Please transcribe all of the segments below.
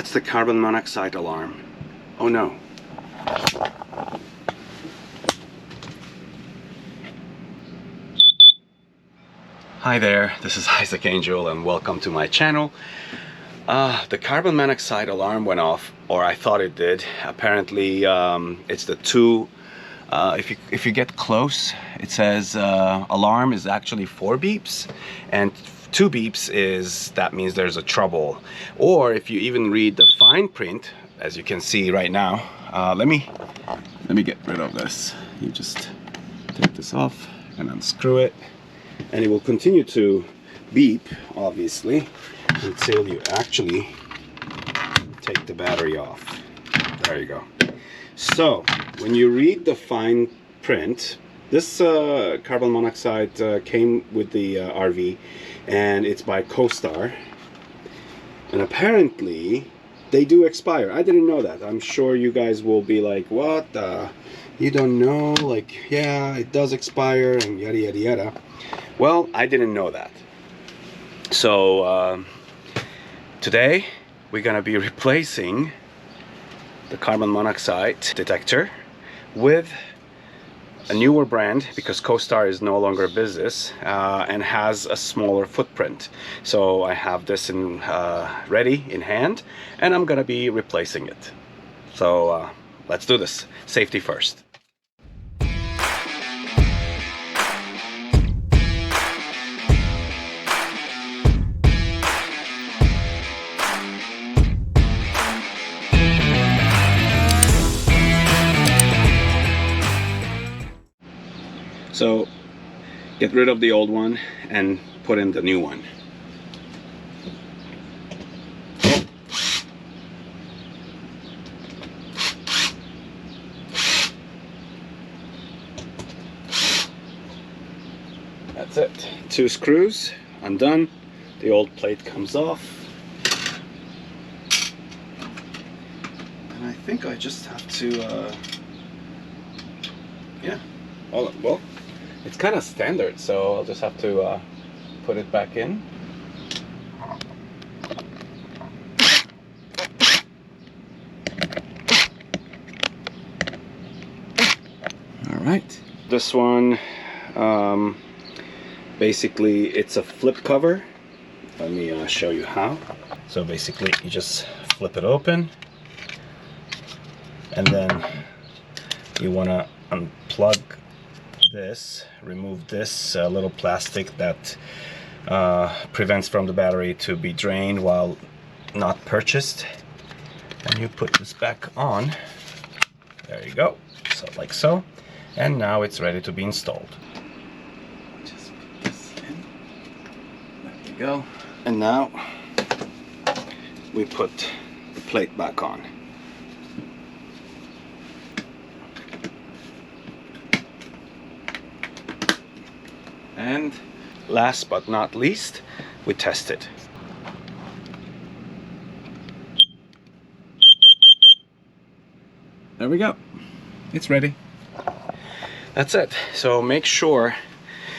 That's the carbon monoxide alarm. Oh no. Hi there, this is Isaac Angel and welcome to my channel. The carbon monoxide alarm went off, or I thought it did. Apparently it's the two, if you get close, it says alarm is actually 4 beeps, and 2 beeps that means there's a trouble. Or if you even read the fine print, as you can see right now, let me get rid of this. You just take this off and unscrew it, and it will continue to beep, obviously, until you actually take the battery off. There you go. So when you read the fine print, this carbon monoxide came with the RV, and it's by CoStar, and apparently they do expire. I didn't know that. I'm sure you guys will be like, what, you don't know? Like, yeah, it does expire and yada yada yada. Well, I didn't know that. So today we're gonna be replacing the carbon monoxide detector with a newer brand, because CoStar is no longer a business and has a smaller footprint. So I have this ready in hand, and I'm gonna be replacing it. So let's do this. Safety first. So get rid of the old one and put in the new one. That's it. 2 screws, undone. The old plate comes off. And I think I just have to, yeah. Well, it's kind of standard, so I'll just have to put it back in. All right. This one, basically, it's a flip cover. Let me show you how. So basically, you just flip it open, and then you want to unplug this, remove this little plastic that prevents from the battery to be drained while not purchased, and you put this back on. There you go. So like so, and now it's ready to be installed. Just put this in. There you go. And now we put the plate back on. And last but not least, we test it. There we go. It's ready. That's it. So make sure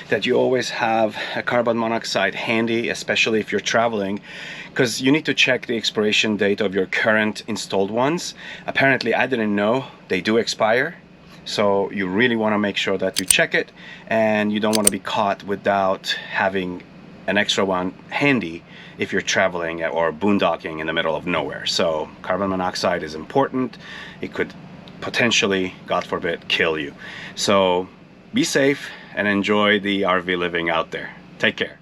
that you always have a carbon monoxide handy, especially if you're traveling, because you need to check the expiration date of your current installed ones. Apparently, I didn't know they do expire. So you really want to make sure that you check it, and you don't want to be caught without having an extra one handy if you're traveling or boondocking in the middle of nowhere. So carbon monoxide is important. It could potentially, God forbid, kill you. So be safe and enjoy the RV living out there. Take care.